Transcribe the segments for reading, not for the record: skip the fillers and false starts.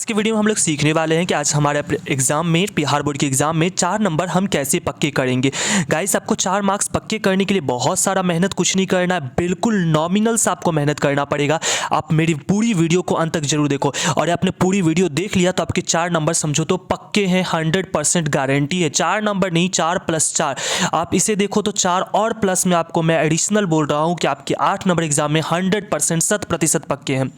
की वीडियो में हम लोग सीखने वाले हैं कि आज हमारे एग्जाम में, बिहार बोर्ड के एग्जाम में 4 नंबर हम कैसे पक्के करेंगे। गाइस, आपको 4 मार्क्स पक्के करने के लिए बहुत सारा मेहनत कुछ नहीं करना है, बिल्कुल नॉमिनल सा आपको मेहनत करना पड़ेगा। आप मेरी पूरी वीडियो को अंत तक जरूर देखो, और आपने पूरी वीडियो देख लिया तो आपके 4 नंबर समझो तो पक्के हैं, 100% गारंटी है। 4 नंबर नहीं, 4+4। आप इसे देखो तो 4 और प्लस में आपको मैं एडिशनल बोल रहा हूँ कि आपके 8 नंबर एग्जाम में 100% 100% पक्के हैं।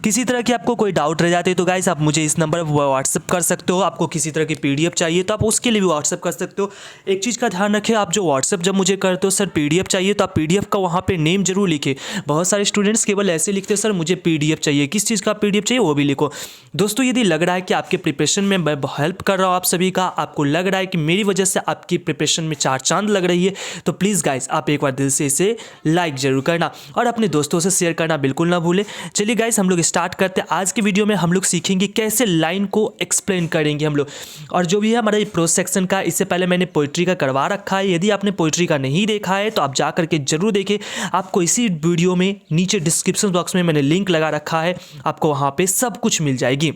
किसी तरह की आपको कोई डाउट रह जाते तो गाइस आप मुझे इस नंबर पर व्हाट्सअप कर सकते हो। आपको किसी तरह की पीडीएफ चाहिए तो आप उसके लिए भी व्हाट्सअप कर सकते हो। एक चीज़ का ध्यान रखें, आप जो व्हाट्सअप जब मुझे करते हो सर पीडीएफ चाहिए, तो आप पीडीएफ का वहाँ पे नेम जरूर लिखे। बहुत सारे स्टूडेंट्स केवल ऐसे लिखते हैं सर मुझे पीडीएफ चाहिए, किस चीज़ का पीडीएफ चाहिए वो भी लिखो। दोस्तों, यदि लग रहा है कि आपके प्रिपरेशन में मैं हेल्प कर रहा हूँ आप सभी का, आपको लग रहा है कि मेरी वजह से आपकी प्रिपरेशन में 4 चांद लग रही है, तो प्लीज़ गाइस आप एक बार दिल से इसे लाइक जरूर करना और अपने दोस्तों से शेयर करना बिल्कुल ना भूलें। चलिए गाइस, हम लोग स्टार्ट करते हैं। आज की वीडियो में हम लोग सीखेंगे कैसे लाइन को एक्सप्लेन करेंगे हम लोग, और जो भी है हमारा ये प्रो सेक्शन का, इससे पहले मैंने पोइट्री का करवा रखा है। यदि आपने पोइट्री का नहीं देखा है तो आप जा करके जरूर देखें। आपको इसी वीडियो में नीचे डिस्क्रिप्शन बॉक्स में मैंने लिंक लगा रखा है, आपको वहाँ पे सब कुछ मिल जाएगी।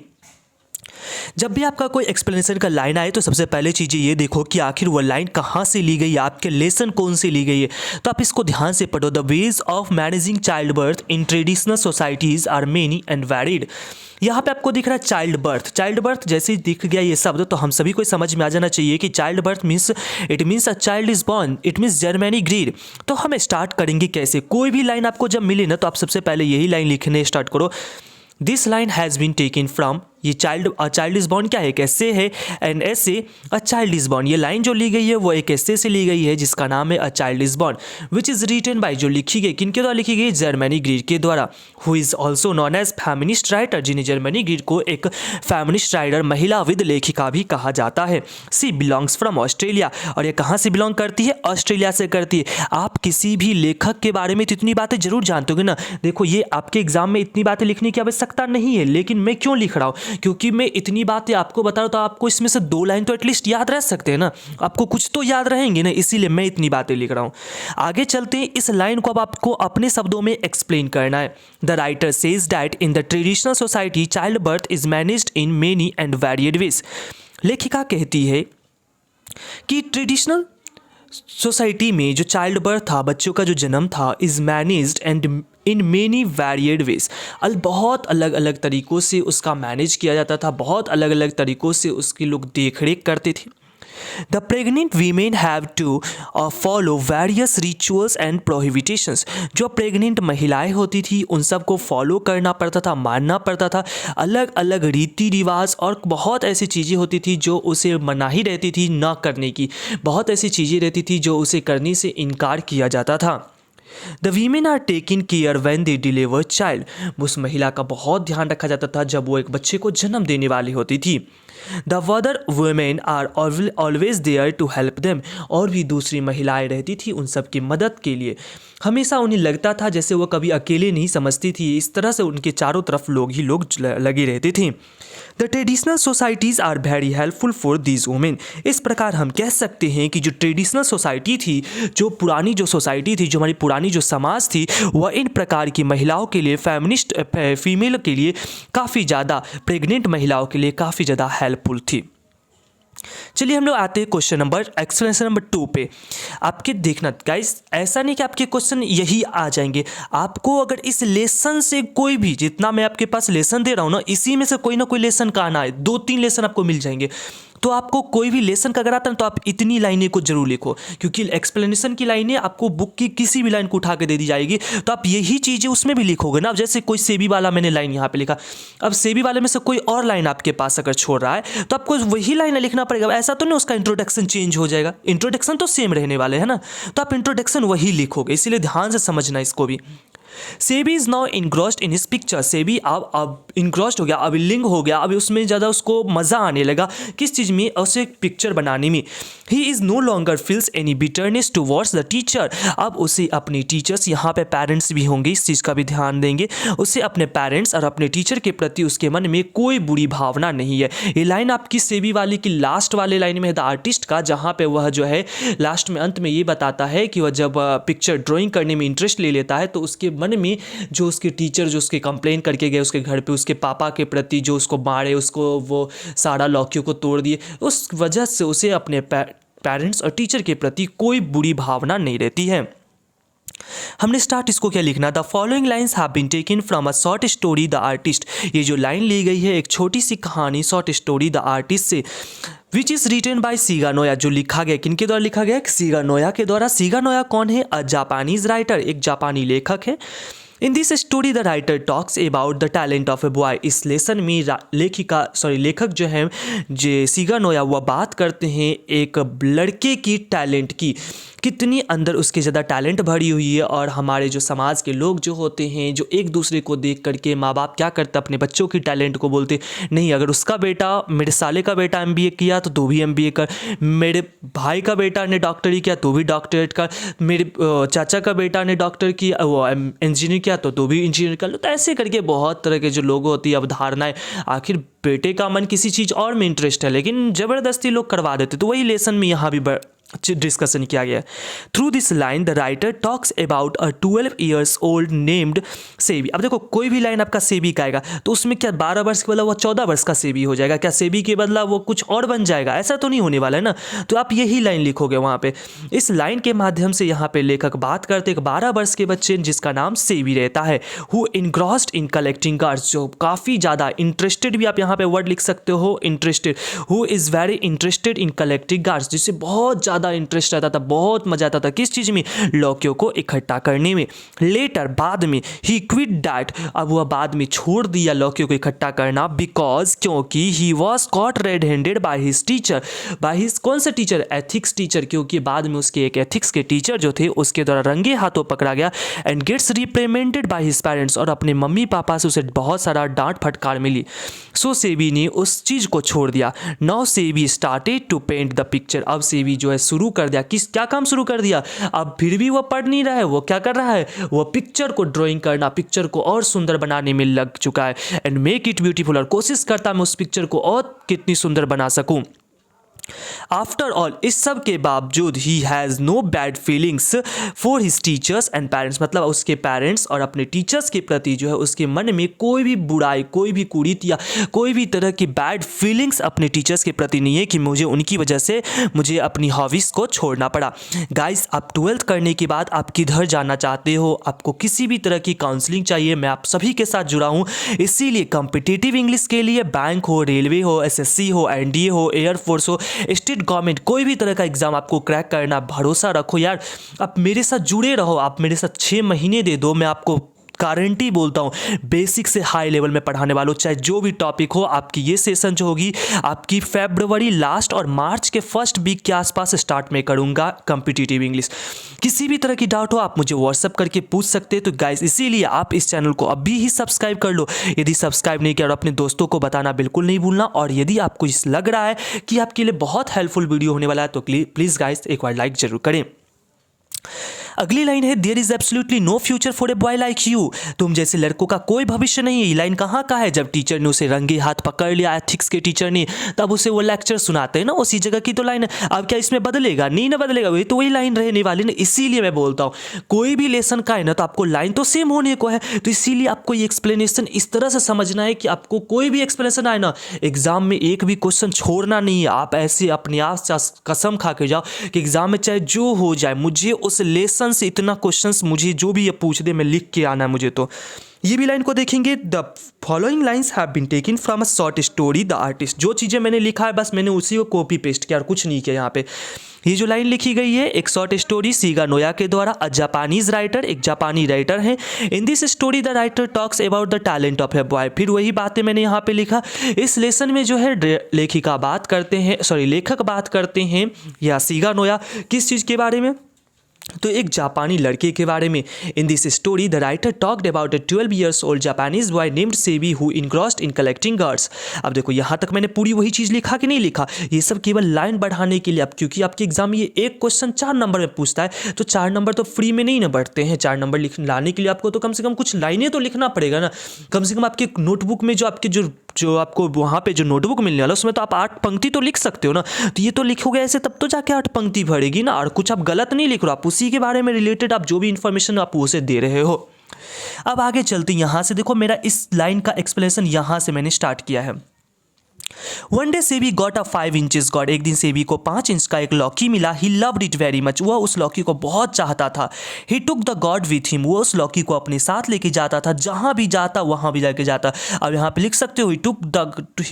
जब भी आपका कोई एक्सप्लेनेशन का लाइन आए तो सबसे पहले चीज़ ये देखो कि आखिर वो लाइन कहाँ से ली गई है, आपके लेसन कौन से ली गई है। तो आप इसको ध्यान से पढ़ो। The ways of managing child birth in traditional societies are many and varied. यहाँ पे आपको दिख रहा है चाइल्ड बर्थ। चाइल्ड बर्थ जैसे ही दिख गया ये शब्द तो हम सभी को समझ में आ जाना चाहिए कि child birth means it means a child is born, it means Germaine Greer. तो हम स्टार्ट करेंगे कैसे। कोई भी लाइन आपको जब मिले ना तो आप सबसे पहले यही लाइन लिखने स्टार्ट करो। This line has been taken from, ये चाइल्ड इज बॉर्न क्या है, एक एस्से है। An essay a child is born, ये लाइन जो ली गई है वो एक एस्से से ली गई है जिसका नाम है a child is born, which is written by, जो लिखी गई किनके द्वारा लिखी गई, जर्मनी ग्रीड के द्वारा, who is also known as feminist writer, जिन्हें जर्मनी ग्रीड को एक फेमिनिस्ट राइटर, महिला विद लेखिका भी कहा जाता है। सी बिलोंग्स फ्रॉम ऑस्ट्रेलिया, और ये कहाँ से बिलोंग करती है, ऑस्ट्रेलिया से करती है। आप किसी भी लेखक के बारे में तो इतनी बातें जरूर जानते होगे ना। देखो, ये आपके एग्जाम में इतनी बातें लिखने की आवश्यकता नहीं है, लेकिन मैं क्यों लिख रहा हूँ, क्योंकि मैं इतनी बातें आपको बता रहा हूं तो आपको इसमें से 2 लाइन तो एटलीस्ट याद रह सकते हैं ना, आपको कुछ तो याद रहेंगे ना, इसीलिए मैं इतनी बातें लिख रहा हूं। आगे चलते हैं। इस लाइन को अब आपको अपने शब्दों में एक्सप्लेन करना है। The writer says that in the traditional society child birth is managed in many and varied ways. लेखिका कहती है कि ट्रेडिशनल सोसाइटी में जो चाइल्ड बर्थ था, बच्चों का जो जन्म था, is managed and in many varied ways, बहुत अलग अलग तरीक़ों से उसका मैनेज किया जाता था, बहुत अलग अलग तरीक़ों से उसकी लोग देख रेख करते थे। The pregnant women have to follow various rituals and prohibitions, जो प्रेग्नेंट महिलाएं होती थी उन सबको फॉलो करना पड़ता था, मानना पड़ता था। अलग अलग रीति रिवाज और बहुत ऐसी चीज़ें होती थी जो उसे मनाही रहती थी ना करने की, बहुत ऐसी चीज़ें रहती थी जो उसे करने से इनकार किया जाता था। The women are taking care when they deliver child, उस महिला का बहुत ध्यान रखा जाता था जब वो एक बच्चे को जन्म देने वाली होती थी। The other women are always there to help them, और भी दूसरी महिलाएं रहती थी उन सब की मदद के लिए। हमेशा उन्हें लगता था जैसे वो कभी अकेले नहीं समझती थी, इस तरह से उनके चारों तरफ लोग ही लोग लगे रहते थे। The traditional societies are very helpful for these women, इस प्रकार हम कह सकते हैं कि जो ट्रेडिशनल सोसाइटी थी, जो पुरानी जो सोसाइटी थी, जो हमारी पुरानी जो समाज थी, वह इन प्रकार की महिलाओं के लिए, फेमिनिस्ट फीमेल के लिए काफ़ी ज़्यादा, प्रेग्नेंट महिलाओं के लिए काफ़ी ज़्यादा हेल्पफुल थी। चलिए हम लोग आते हैं क्वेश्चन नंबर, एक्सप्लेनेशन नंबर 2 पे। आपके देखना गाइस, ऐसा नहीं कि आपके क्वेश्चन यही आ जाएंगे। आपको अगर इस लेसन से कोई भी, जितना मैं आपके पास लेसन दे रहा हूँ ना, इसी में से कोई ना कोई लेसन का आना है, 2-3 लेसन आपको मिल जाएंगे। तो आपको कोई भी लेसन का अगर आता है तो आप इतनी लाइनें को जरूर लिखो, क्योंकि एक्सप्लेनेशन की लाइनें आपको बुक की किसी भी लाइन को उठा के दे दी जाएगी, तो आप यही चीज़ें उसमें भी लिखोगे ना। अब जैसे कोई सेबी वाला मैंने लाइन यहाँ पे लिखा, अब सेबी वाले में से कोई और लाइन आपके पास अगर छोड़ रहा है तो आपको वही लाइन लिखना पड़ेगा। ऐसा तो नहीं उसका इंट्रोडक्शन चेंज हो जाएगा, इंट्रोडक्शन तो सेम रहने वाले है ना, तो आप इंट्रोडक्शन वही लिखोगे, इसीलिए ध्यान से समझना इसको भी। SEBI is now engrossed in his picture, SEBI अब इनग्रॉस्ड हो गया, अब लिंग हो गया, अब उसमें ज़्यादा उसको मज़ा आने लगा किस चीज़ में, उसे पिक्चर बनाने में। He is no longer feels any bitterness towards the teacher, अब उसे अपने टीचर्स, यहाँ पे पेरेंट्स भी होंगे, इस चीज़ का भी ध्यान देंगे, उसे अपने पेरेंट्स और अपने टीचर के प्रति उसके मन में कोई बुरी भावना नहीं है। ये लाइन आपकी सेबी वाली की लास्ट वाले लाइन में है, द आर्टिस्ट का, जहाँ पे वह जो है लास्ट में अंत में ये बताता है कि वह जब पिक्चर ड्राइंग करने में इंटरेस्ट ले लेता है तो उसके मन मन में जो उसके टीचर जो उसके कंप्लेन करके गए उसके घर पे उसके पापा के प्रति, जो उसको मारे, उसको वो सारा लौकियों को तोड़ दिए, उस वजह से उसे अपने पेरेंट्स और टीचर के प्रति कोई बुरी भावना नहीं रहती है। हमने स्टार्ट इसको क्या लिखना, the following lines have been taken from a short story the artist. ये जो लाइन ली गई है एक छोटी सी कहानी शॉर्ट स्टोरी द आर्टिस्ट से, विच इज़ रिटन बाय सीगा नोया। जो लिखा गया किनके द्वारा लिखा गया, सीगा नोया के द्वारा। सीगा नोया कौन है, अ जापानीज राइटर, एक जापानी लेखक है। इन this story the writer talks about the talent of a boy. इस लेसन में लेखक जो है जे सीगा नोया वह बात करते हैं एक लड़के की टैलेंट की, कितनी अंदर उसके ज़्यादा टैलेंट भरी हुई है। और हमारे जो समाज के लोग जो होते हैं जो एक दूसरे को देख करके माँ बाप क्या करते अपने बच्चों की टैलेंट को बोलते नहीं, अगर उसका बेटा, मेरे साले का बेटा MBA किया तो तू भी MBA कर, मेरे भाई का बेटा ने डॉक्टरी किया तो भी डॉक्टरेट कर, मेरे चाचा का बेटा ने डॉक्टर किया वो इंजीनियर किया तो भी इंजीनियर कर लो। तो ऐसे करके बहुत तरह के जो लोग होती है अवधारणाएं, आखिर बेटे का मन किसी चीज़ और में इंटरेस्ट है लेकिन ज़बरदस्ती लोग करवा देते। तो वही लेसन में यहाँ भी डिस्कशन किया गया। Through this line the writer talks about a 12 years old named SEBI. अब देखो कोई भी लाइन आपका सेबी का आएगा तो उसमें क्या 12 वर्ष के बदला वो 14 वर्ष का सेबी हो जाएगा, क्या सेबी के बदला वो कुछ और बन जाएगा, ऐसा तो नहीं होने वाला है ना। तो आप यही लाइन लिखोगे वहाँ पे। इस लाइन के माध्यम से यहाँ पे लेखक बात करते एक 12 वर्ष के बच्चे जिसका नाम सेबी रहता है, who engrossed in collecting cards, जो काफ़ी ज़्यादा इंटरेस्टेड भी आप यहाँ पे वर्ड लिख सकते हो interested, who is very interested in collecting cards, जिससे बहुत ज़्यादा इंटरेस्ट आता था, बहुत मजा आता था किस चीज में, लौकियों को इकट्ठा करने में। लेटर बाद में ही क्विट दैट, अब वह बाद में छोड़ दिया लौकियों को इकट्ठा करना, बिकॉज क्योंकि he was caught red handed by his teacher, by his कौन सा टीचर, एथिक्स टीचर, क्योंकि बाद में उसके एक एथिक्स के टीचर जो थे उसके द्वारा रंगे हाथों पकड़ा गया। And gets reprimanded by his parents, और अपने मम्मी पापा से उसे बहुत सारा डांट फटकार मिली। सो सेबी ने उस चीज को छोड़ दिया। Now Seibei started to paint the picture, अब सेबी जो है शुरू कर दिया, क्या काम शुरू कर दिया, अब फिर भी वो पढ़ नहीं रहा है, वो क्या कर रहा है, वो पिक्चर को ड्राइंग करना, पिक्चर को और सुंदर बनाने में लग चुका है। एंड मेक इट ब्यूटीफुल, और कोशिश करता मैं उस पिक्चर को और कितनी सुंदर बना सकूं। आफ्टर ऑल, इस सब के बावजूद he has no bad feelings for his teachers and parents, मतलब उसके पेरेंट्स और अपने टीचर्स के प्रति जो है उसके मन में कोई भी बुराई, कोई भी कुरीत या कोई भी तरह की बैड फीलिंग्स अपने टीचर्स के प्रति नहीं है कि मुझे उनकी वजह से मुझे अपनी हॉबीज़ को छोड़ना पड़ा। गाइस, आप 12th करने के बाद आप किधर जाना चाहते हो, आपको किसी भी तरह की काउंसलिंग चाहिए, मैं आप सभी के साथ जुड़ा हूँ। इसीलिए कॉम्पिटिटिव इंग्लिश के लिए बैंक हो, रेलवे हो, SSC हो, NDA हो, एयरफोर्स हो, स्टेट गवर्नमेंट, कोई भी तरह का एग्जाम आपको क्रैक करना, भरोसा रखो यार, आप मेरे साथ जुड़े रहो, आप मेरे साथ 6 महीने दे दो, मैं आपको गारंटी बोलता हूँ बेसिक से हाई लेवल में पढ़ाने वालों, चाहे जो भी टॉपिक हो। आपकी ये सेशन जो होगी आपकी फरवरी लास्ट और मार्च के फर्स्ट वीक के आसपास स्टार्ट में करूँगा कॉम्पिटिटिव इंग्लिश। किसी भी तरह की डाउट हो आप मुझे व्हाट्सअप करके पूछ सकते हैं। तो गाइस, इसीलिए आप इस चैनल को अभी ही सब्सक्राइब कर लो, यदि सब्सक्राइब नहीं किया, और अपने दोस्तों को बताना बिल्कुल नहीं भूलना। और यदि आपको इस लग रहा है कि आपके लिए बहुत हेल्पफुल वीडियो होने वाला है तो प्लीज़ गाइस एक बार लाइक जरूर करें। अगली लाइन है, there is absolutely no future for a boy like you, तुम जैसे लड़कों का कोई भविष्य नहीं है। ये लाइन कहाँ का है, जब टीचर ने उसे रंगे हाथ पकड़ लिया, एथिक्स के टीचर ने, तब उसे वो लेक्चर सुनाते हैं ना, उसी जगह की तो लाइन है। अब क्या इसमें बदलेगा, नहीं ना बदलेगा, वही तो वही लाइन रहने वाली ना। इसीलिए मैं बोलता हूँ कोई भी लेसन का है ना तो आपको लाइन तो सेम होने को है, तो इसीलिए आपको ये एक्सप्लेनेशन इस तरह से समझना है कि आपको कोई भी एक्सप्लेनेशन आए ना, एग्जाम में एक भी क्वेश्चन छोड़ना नहीं है। आप ऐसे अपने आप से कसम खा के जाओ कि एग्जाम में चाहे जो हो जाए, मुझे उस लेसन से इतना क्वेश्चंस मुझे जो भी ये पूछ दे मैं लिख के आना है मुझे। तो ये भी लाइन को देखेंगे, the following lines have been taken from a short story the artist, जो चीज़ें मैंने लिखा है बस मैंने उसी को कॉपी पेस्ट किया और कुछ नहीं किया। यहाँ पे ये जो लाइन लिखी गई है एक शॉर्ट स्टोरी सीगा नोया के द्वारा, अ जापानीज राइटर, एक जापानी राइटर हैं। इन this story the writer talks about the talent of a boy, फिर वही बातें मैंने यहाँ पे लिखा। इस लेसन में जो है लेखक बात करते हैं या सीगा नोया किस चीज़ के बारे में, तो एक जापानी लड़के के बारे में। In this story the writer talked about a 12 years old Japanese boy named Sebi who engrossed in collecting गर्ड्स। अब देखो यहाँ तक मैंने पूरी वही चीज़ लिखा कि नहीं लिखा, ये सब केवल लाइन बढ़ाने के लिए। अब क्योंकि आपके एग्जाम में ये एक क्वेश्चन 4 नंबर में पूछता है, तो 4 नंबर तो फ्री में नहीं ना बढ़ते हैं। 4 नंबर लाने के लिए आपको तो कम से कम कुछ लाइनें तो लिखना पड़ेगा ना। कम से कम आपके नोटबुक में जो आपको वहाँ पे जो नोटबुक मिलने वाला उसमें तो आप 8 पंक्ति तो लिख सकते हो ना। तो ये तो लिखोगे ऐसे तब तो जाके 8 पंक्ति भरेगी ना, और कुछ आप गलत नहीं लिख रहे हो, आप उसी के बारे में रिलेटेड आप जो भी इन्फॉर्मेशन आप उसे दे रहे हो। अब आगे चलते यहाँ से देखो, मेरा इस लाइन का एक्सप्लेनेशन यहाँ से मैंने स्टार्ट किया है। One day SEBI got a 5 inches God, एक दिन सेबी को 5 इंच का एक लॉकी मिला। He loved it very much, वह उस लॉकी को बहुत चाहता था। He took the god with him, वो उस लॉकी को अपने साथ लेके जाता था, जहाँ भी जाता वहाँ भी लेके जाता। अब यहाँ पे लिख सकते हो he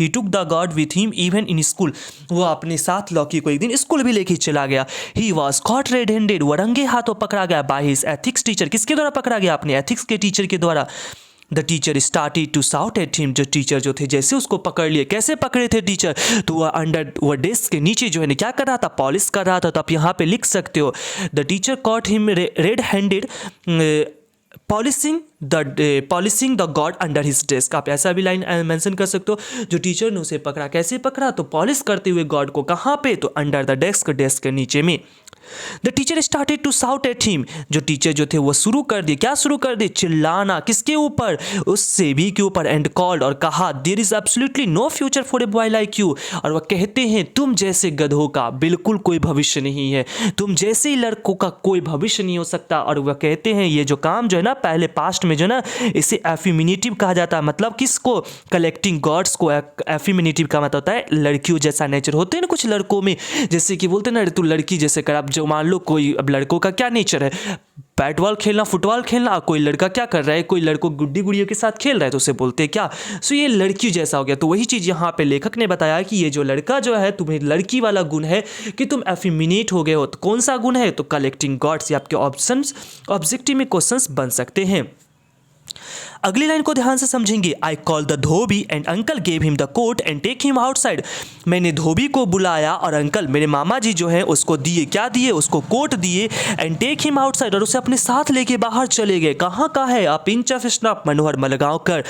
took the god with him even in school, वो अपने साथ लॉकी को एक दिन स्कूल भी लेके चला गया। He was caught red handed, वह रंगे हाथों पकड़ा गया बाय हिज एथिक्स टीचर, किसके द्वारा पकड़ा गया? अपने एथिक्स के टीचर के द्वारा। The teacher started to shout at him, जो टीचर जो थे जैसे उसको पकड़ लिए, कैसे पकड़े थे टीचर? तो वह डेस्क के नीचे जो है क्या कर रहा था? पॉलिश कर रहा था। तो आप यहाँ पे लिख सकते हो the teacher cot him red handed polishing the God under his desk. आप ऐसा भी लाइन मेंशन कर सकते हो, जो टीचर ने उसे पकड़ा, कैसे पकड़ा? तो पॉलिश करते हुए गॉड को, कहाँ पे? तो अंडर द डेस्क, डेस्क के नीचे में। The teacher started to shout at him, जो टीचर जो थे वो शुरू कर दिए, क्या शुरू कर दिए? चिल्लाना, किसके ऊपर? उस सेबी के ऊपर। एंड कॉल्ड, और कहा, there is absolutely no future for a boy like you, और वह कहते हैं तुम जैसे गधों का बिल्कुल कोई भविष्य नहीं है, तुम जैसे ही लड़कों का कोई भविष्य नहीं हो सकता। और वह कहते हैं ये जो काम जो है ना, पहले पास्ट में जो ना, इसे एफिमिनेटिव कहा जाता है। मतलब किसको? कलेक्टिंग गॉड्स को। एफिमिनेटिव का मतलब होता है लड़कियों जैसा नेचर होते हैं ना कुछ लड़कों में, जैसे कि बोलते हैं ना तू लड़की जैसे कर। अब जो मान लो कोई, अब लड़कों का क्या नेचर है? बैट बॉल खेलना, फुटबॉल खेलना। कोई लड़का क्या कर रहा है? कोई लड़कों गुड्डी गुड़ियों के साथ खेल रहा है, तो उसे बोलते हैं क्या? सो ये लड़की जैसा हो गया। तो वही चीज़ यहाँ पे लेखक ने बताया कि ये जो लड़का जो है, तुम्हें लड़की वाला गुण है कि तुम एफिमिनेट हो गए हो। तो कौन सा गुण है? तो कलेक्टिंग गॉड्स। ये आपके ऑप्शंस ऑब्जेक्टिव में क्वेश्चंस बन सकते हैं। अगली लाइन को ध्यान से समझेंगे। I call the dhobi and uncle gave him the coat and take him outside, मैंने धोबी को बुलाया और अंकल मेरे मामा जी जो हैं उसको दिए, क्या दिए? उसको कोट दिए। एंड टेक हिम आउटसाइड, और उसे अपने साथ लेके बाहर चले गए। कहाँ का है? A pinch of snuff, Manohar Malgaonkar.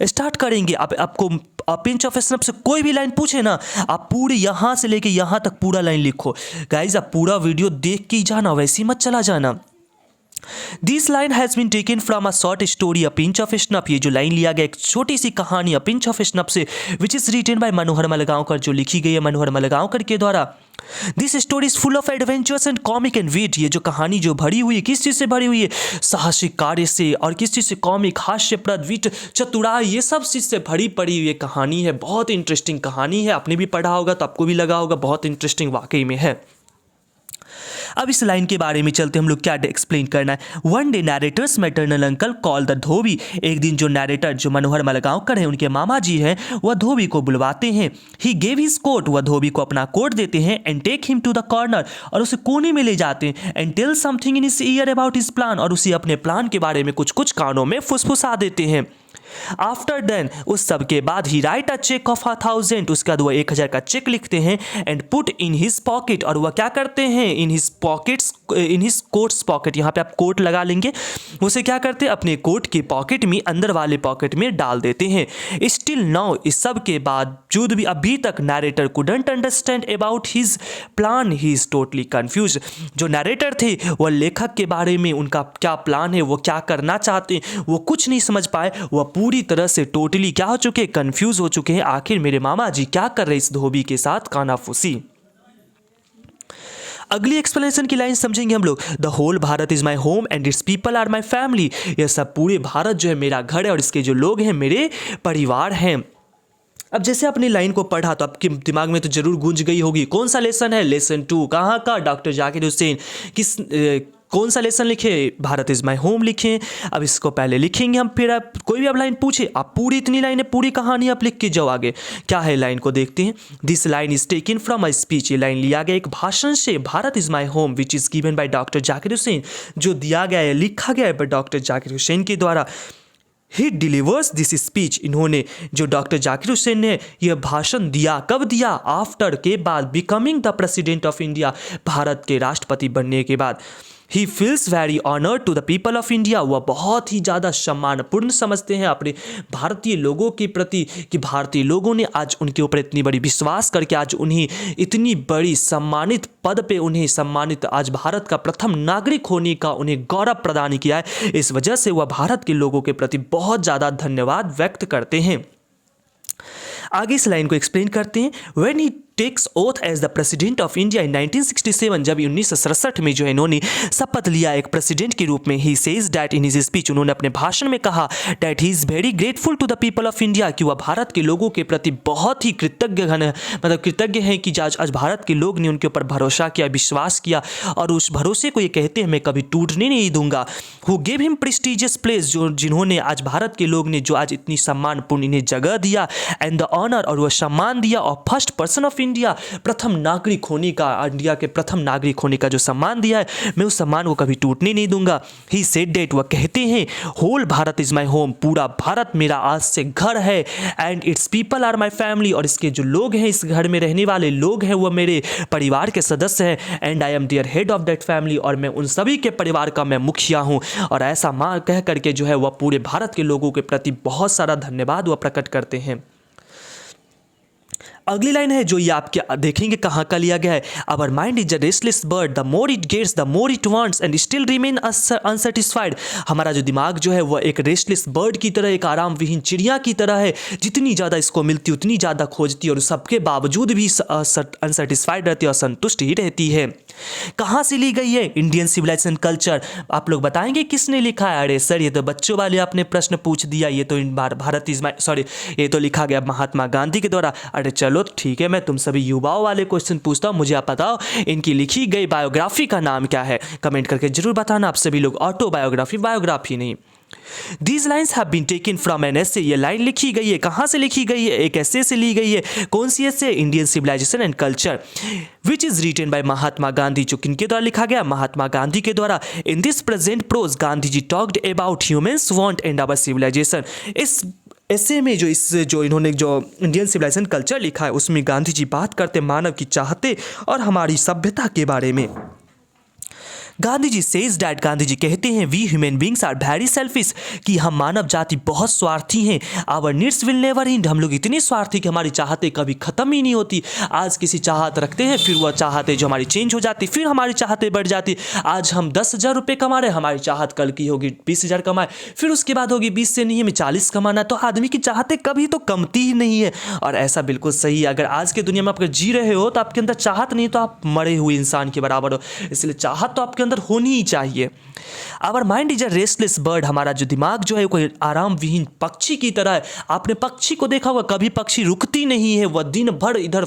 Start करेंगे। आपको पिंच ऑफ स्नफ से कोई भी लाइन पूछे ना, आप पूरी यहाँ से लेके यहाँ तक पूरा लाइन लिखो। गाइज आप पूरा वीडियो देख के ही जाना, वैसे ही मत चला जाना। This line has been taken from a short story a pinch of snuff, ये जो लाइन लिया गया एक छोटी सी कहानी अ पिंच ऑफ स्नफ से, which is written by Manohar Malgaonkar, जो लिखी गई है मनोहर मलगांवकर के द्वारा। This story is full of adventures and comic and wit, ये जो कहानी जो भरी हुई है, किस चीज़ से भरी हुई है? साहसिक कार्य से, और किस चीज़ से? कॉमिक, हास्यप्रद, विट, चतुराई, ये सब चीज़ से भरी पड़ी हुई कहानी है। बहुत इंटरेस्टिंग कहानी है, आपने भी पढ़ा होगा तो आपको भी लगा होगा बहुत इंटरेस्टिंग वाकई में है। अब इस लाइन के बारे में चलते हम लोग क्या एक्सप्लेन करना है। One day narrator's maternal uncle call the dhobi, एक दिन जो नैरेटर जो मनोहर मलगांवकर हैं उनके मामा जी हैं, वह धोबी को बुलवाते हैं। ही गेव हिज कोट, वह धोबी को अपना कोट देते हैं। And take him to the corner, और उसे कोने में ले जाते हैं। And tell something in his ear about his plan, और उसे अपने प्लान के बारे में कुछ कुछ कानों में फुसफुसा देते हैं। आफ्टर देन, उस सब के बाद, ही राइट अ चेक ऑफ 1000, उसके बाद वह 1000 का चेक लिखते हैं। And put in his pocket, और वह क्या करते हैं? In his pockets, in his quotes pocket, यहाँ पे आप कोट लगा लेंगे। उसे क्या करते हैं? अपने कोट के पॉकेट में, अंदर वाले पॉकेट में डाल देते हैं। स्टिल नाउ, इस सब के बावजूद भी अभी तक narrator couldn't understand about his plan, he is totally confuse. जो नैरेटर थे वह लेखक के बारे में, उनका क्या प्लान है, वो क्या करना चाहते हैं, वो कुछ नहीं समझ पाए। वह पूरी तरह से टोटली क्या हो चुके? कंफ्यूज हो चुके हैं। आखिर मेरे मामा जी क्या कर रहे इस धोबी के साथ? कानाफूसी। अगली एक्सप्लेनेशन की लाइन समझेंगे हम लोग। The whole Bharat is my home and its people are my family, यह सब पूरे भारत जो है मेरा घर है और इसके जो लोग हैं मेरे परिवार हैं। अब जैसे आपने लाइन को पढ़ा तो आपके दिमाग में तो जरूर गूंज गई होगी, कौन सा लेसन है? लेसन 2। कहाँ का? डॉक्टर जाकिर हुसैन। कौन सा लेसन लिखे? भारत इज माई होम लिखे। अब इसको पहले लिखेंगे हम, फिर आप कोई भी अब लाइन पूछे, आप पूरी इतनी लाइन है, पूरी कहानी आप लिख के जाओ आगे। क्या है लाइन को देखते हैं। This line is taken from a speech, ये लाइन लिया गया एक भाषण से। Bharat is my home which is given by doctor Zakir Hussain, जो दिया गया है, लिखा गया है डॉक्टर जाकिर हुसैन के द्वारा। ही डिलीवर्स दिस स्पीच, इन्होंने जो डॉक्टर जाकिर हुसैन ने यह भाषण दिया, कब दिया? आफ्टर के बाद, becoming the president of India, Bharat के राष्ट्रपति बनने के बाद। He feels very honoured to the people of India, वह बहुत ही ज़्यादा सम्मानपूर्ण समझते हैं अपने भारतीय लोगों के प्रति, कि भारतीय लोगों ने आज उनके ऊपर इतनी बड़ी विश्वास करके आज उन्हें इतनी बड़ी सम्मानित पद पे उन्हें सम्मानित, आज भारत का प्रथम नागरिक होने का उन्हें गौरव प्रदान किया है। इस वजह से वह भारत के लोगों के प्रति बहुत ज़्यादा धन्यवाद व्यक्त करते हैं। आगे इस लाइन को एक्सप्लेन करते हैं। When he takes oath as the president of India in 1967, जब 1967 में जो है इन्होंने शपथ लिया एक प्रेसिडेंट के रूप में, he says that in his speech, उन्होंने अपने भाषण में कहा that he is very grateful to the people of India, कि वह भारत के लोगों के प्रति बहुत ही कृतज्ञ हैं कि आज भारत के लोग ने उनके ऊपर भरोसा किया, विश्वास किया, और उस भरोसे को ये कहते हैं मैं कभी टूटने नहीं दूंगा। Who gave him prestigious place, जो जिन्होंने आज भारत के लोग ने जो आज इतनी सम्मानपूर्ण इन्हें जगह दिया, एंड द ऑनर, और वह सम्मान दिया, और फर्स्ट पर्सन ऑफ इंडिया, प्रथम नागरिक होने का, इंडिया के प्रथम नागरिक होने का जो सम्मान दिया है, मैं उस सम्मान को कभी टूटने नहीं दूंगा। ही सेड दैट, वह कहते हैं whole Bharat is my home, पूरा भारत मेरा आज से घर है, and its people are my family, और इसके जो लोग हैं, इस घर में रहने वाले लोग हैं, वह मेरे परिवार के सदस्य हैं, and I am their head of that family, और मैं उन सभी के परिवार का मैं मुखिया हूँ। और ऐसा कह करके जो है वह पूरे भारत के लोगों के प्रति बहुत सारा धन्यवाद वह प्रकट करते हैं। अगली लाइन है जो ये आपके देखेंगे कहाँ का लिया गया है, our mind is a restless bird, the more it gets the more it wants and still remain unsatisfied. हमारा जो दिमाग जो है वह एक रेस्टलेस बर्ड की तरह, एक आराम विहीन चिड़िया की तरह है, जितनी ज़्यादा इसको मिलती उतनी ज़्यादा खोजती, और सबके बावजूद भी अनसेटिस्फाइड रहती है और संतुष्ट ही रहती है। कहाँ से ली गई है? Indian civilisation culture. आप लोग बताएंगे किसने लिखा है? अरे सर ये तो बच्चों वाले आपने प्रश्न पूछ दिया, ये तो भारत इज सॉरी ये तो लिखा गया महात्मा गांधी के द्वारा। अरे चलो ठीक है, मैं तुम सभी युवाओं वाले क्वेश्चन पूछता हूँ, मुझे आप बताओ इनकी लिखी गई बायोग्राफी का नाम क्या है? कमेंट करके जरूर बताना आप सभी लोग। ऑटोबायोग्राफी, बायोग्राफी नहीं। These lines have been taken from an essay, ये लाइन लिखी गई है, कहाँ से लिखी गई है? एक essay से ली गई है। कौन सी essay? Indian civilization and culture, which is written by Mahatma Gandhi, जो किनके द्वारा लिखा गया? महात्मा गांधी के द्वारा। In this present prose Gandhi ji talked about humans want and our civilization. इस ऐसे में जो इन्होंने जो इंडियन सिविलाइजेशन कल्चर लिखा है उसमें गांधी जी बात करते मानव की चाहते और हमारी सभ्यता के बारे में। गांधी जी सेज डैट, गांधी जी कहते हैं we human beings are very selfish, कि हम मानव जाति बहुत स्वार्थी हैं। Our needs will never end, हम लोग इतने स्वार्थी कि हमारी चाहते कभी ख़त्म ही नहीं होती। आज किसी चाहत रखते हैं, फिर वह चाहते जो हमारी चेंज हो जाती, फिर हमारी चाहते बढ़ जाती। आज हम 10,000 रुपये कमा रहे, हमारी चाहत कल की होगी 20,000 कमाए, फिर उसके बाद होगी 20 से नहीं हमें 40 कमाना। तो आदमी की चाहते कभी तो कमती ही नहीं है, और ऐसा बिल्कुल सही है। अगर आज के दुनिया में आप जी रहे हो तो आपके अंदर चाहत नहीं तो आप मरे हुए इंसान के बराबर हो, इसलिए चाहत तो आपके अंदर होनी ही चाहिए। Our mind is a restless bird, हमारा जो दिमाग जो है कोई आराम विहीन पक्षी की तरह है। आपने पक्षी को देखा होगा, कभी पक्षी रुकती नहीं है, वह दिन भर इधर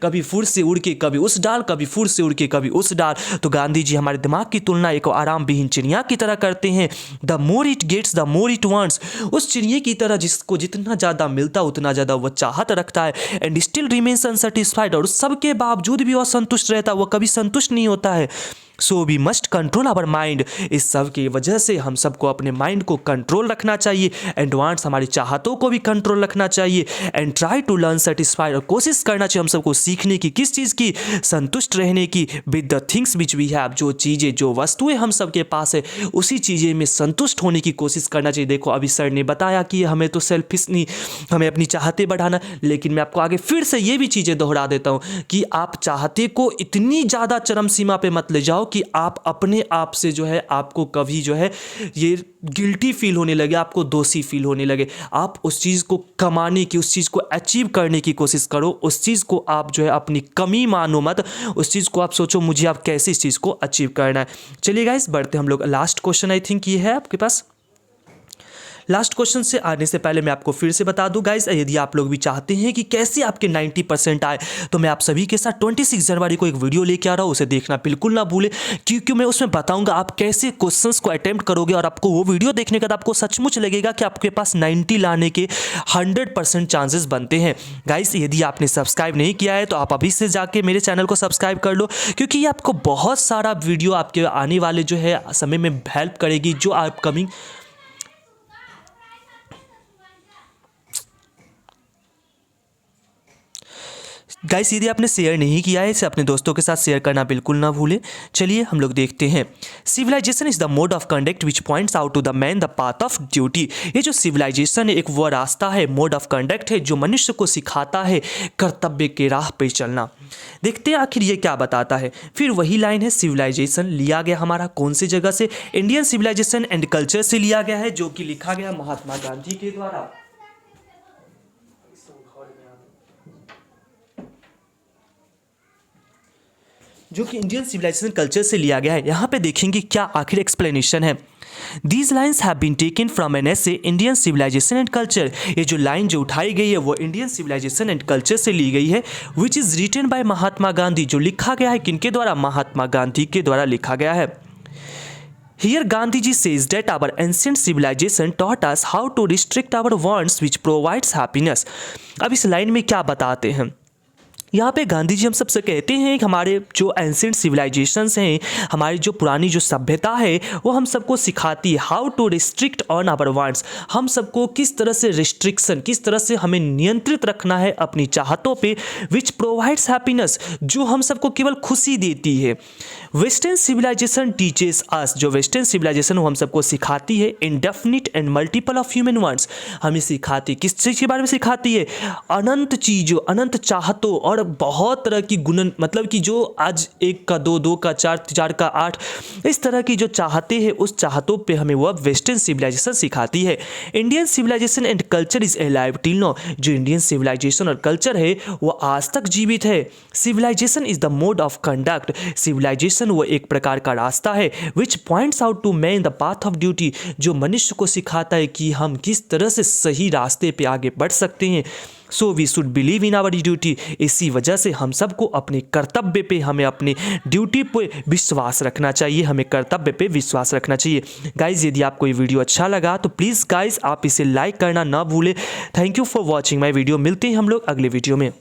कभी फुर से उड़ के कभी उस डाल, कभी फुर से उड़ के कभी उस डाल। तो गांधी जी हमारे दिमाग की तुलना एक आराम विहीन चिड़िया की तरह करते हैं। The more it gets the more it wants, उस चिड़िया की तरह जिसको जितना ज़्यादा मिलता उतना ज़्यादा वह चाहत रखता है, एंड स्टिल रिमेन्स अनसेटिस्फाइड, और सबके बावजूद भी वह संतुष्ट रहता है, वह कभी संतुष्ट नहीं होता है। So we must control our mind, इस सब की वजह से हम सबको अपने माइंड को कंट्रोल रखना चाहिए, एंड वांट्स हमारी चाहतों को भी कंट्रोल रखना चाहिए, and try to learn satisfied, और कोशिश करना चाहिए हम सबको सीखने की, किस चीज़ की? संतुष्ट रहने की, with the things which we have, जो चीज़ें जो वस्तुएं हम सबके पास है उसी चीज़ें में संतुष्ट होने की कोशिश करना चाहिए। देखो अभी सर ने बताया कि हमें तो सेल्फिश नहीं, हमें अपनी चाहते बढ़ाना, लेकिन मैं आपको आगे फिर से ये भी चीज़ें दोहरा देता हूँ कि आप चाहते को इतनी ज़्यादा चरम सीमा पे मत ले जाओ कि आप अपने आप से जो है आपको कभी जो है ये गिल्टी फील होने लगे, आपको दोषी फील होने लगे। आप उस चीज़ को कमाने की, उस चीज़ को अचीव करने की कोशिश करो, उस चीज़ को आप जो है अपनी कमी मानो मत, उस चीज़ को आप सोचो मुझे आप कैसे इस चीज़ को अचीव करना है। चलिए गाइस बढ़ते हम लोग, लास्ट क्वेश्चन आई थिंक ये है आपके पास। लास्ट क्वेश्चन से आने से पहले मैं आपको फिर से बता दूं गाइस, यदि आप लोग भी चाहते हैं कि कैसे आपके 90% आए तो मैं आप सभी के साथ 26 जनवरी को एक वीडियो लेके आ रहा हूं, उसे देखना बिल्कुल ना भूलें, क्योंकि मैं उसमें बताऊंगा आप कैसे क्वेश्चंस को अटेम्प्ट करोगे, और आपको वो वीडियो देखने के बाद आपको सचमुच लगेगा कि आपके पास 90 लाने के 100% चांसेस बनते हैं। गाइस यदि आपने सब्सक्राइब नहीं किया है तो आप अभी से जाके मेरे चैनल को सब्सक्राइब कर लो, क्योंकि ये आपको बहुत सारा वीडियो आपके आने वाले जो है समय में हेल्प करेगी, जो अपकमिंग गाइस यदि आपने शेयर नहीं किया है इसे अपने दोस्तों के साथ शेयर करना बिल्कुल ना भूलें। चलिए हम लोग देखते हैं। Civilisation is the mode of conduct which points out to the man the path of duty. ये जो सिविलाइजेशन है एक वो रास्ता है, मोड ऑफ कंडक्ट है जो मनुष्य को सिखाता है कर्तव्य के राह पे चलना। देखते हैं आखिर ये क्या बताता है। फिर वही लाइन है, सिविलाइजेशन लिया गया हमारा कौन सी जगह से? इंडियन सिविलाइजेशन एंड कल्चर से लिया गया है, जो कि लिखा गया महात्मा गांधी के द्वारा। जो कि इंडियन सिविलाइजेशन कल्चर से लिया गया है। यहाँ पे देखेंगे क्या आखिर एक्सप्लेनेशन है। These lines have been taken from an essay Indian Civilization and Culture। ये जो लाइन जो उठाई गई है वो इंडियन सिविलाइजेशन एंड कल्चर से ली गई है, which is written by Mahatma Gandhi. जो लिखा गया है किनके द्वारा? महात्मा गांधी के द्वारा लिखा गया है। Here Gandhiji says that our ancient civilization taught us how to restrict our wants which provides happiness। अब इस लाइन में क्या बताते हैं? यहाँ पे गांधी जी हम सबसे कहते हैं कि हमारे जो एंशिएंट सिविलाइजेशंस हैं, हमारी जो पुरानी जो सभ्यता है वो हम सबको सिखाती है how to restrict on our wants. हम सबको किस तरह से रिस्ट्रिक्शन, किस तरह से हमें नियंत्रित रखना है अपनी चाहतों पे, विच प्रोवाइड्स हैप्पीनेस, जो हम सबको केवल खुशी देती है। वेस्टर्न सिविलाइजेशन टीचेस अस, जो वेस्टर्न सिविलाइजेशन वो हम सबको सिखाती है indefinite and multiple of human wants. हमें सिखाती है, किस चीज़ के बारे में सिखाती है? अनंत चीज़ों, अनंत चाहतों और बहुत तरह की गुणन, मतलब कि जो आज 1 का 2, 2 का 4, 4 का 8, इस तरह की जो चाहते हैं उस चाहतों पे हमें वह वेस्टर्न सिविलाइजेशन सिखाती है। Indian civilization and culture is alive till now. जो इंडियन सिविलाइजेशन और कल्चर है वो आज तक जीवित है। Civilization is the mode of conduct. Civilization वो एक प्रकार का रास्ता है which points out to man the path of duty, जो मनुष्य को सिखाता है कि हम किस तरह से सही रास्ते पे आगे बढ़ सकते हैं। So we should believe in our duty. इसी वजह से हम सबको अपने कर्तव्य पे, हमें अपने ड्यूटी पे विश्वास रखना चाहिए, हमें कर्तव्य पे विश्वास रखना चाहिए। गाइज यदि आपको ये वीडियो अच्छा लगा तो प्लीज़ गाइज आप इसे लाइक करना ना भूलें। Thank you for watching my video. मिलते हैं हम लोग अगले वीडियो में।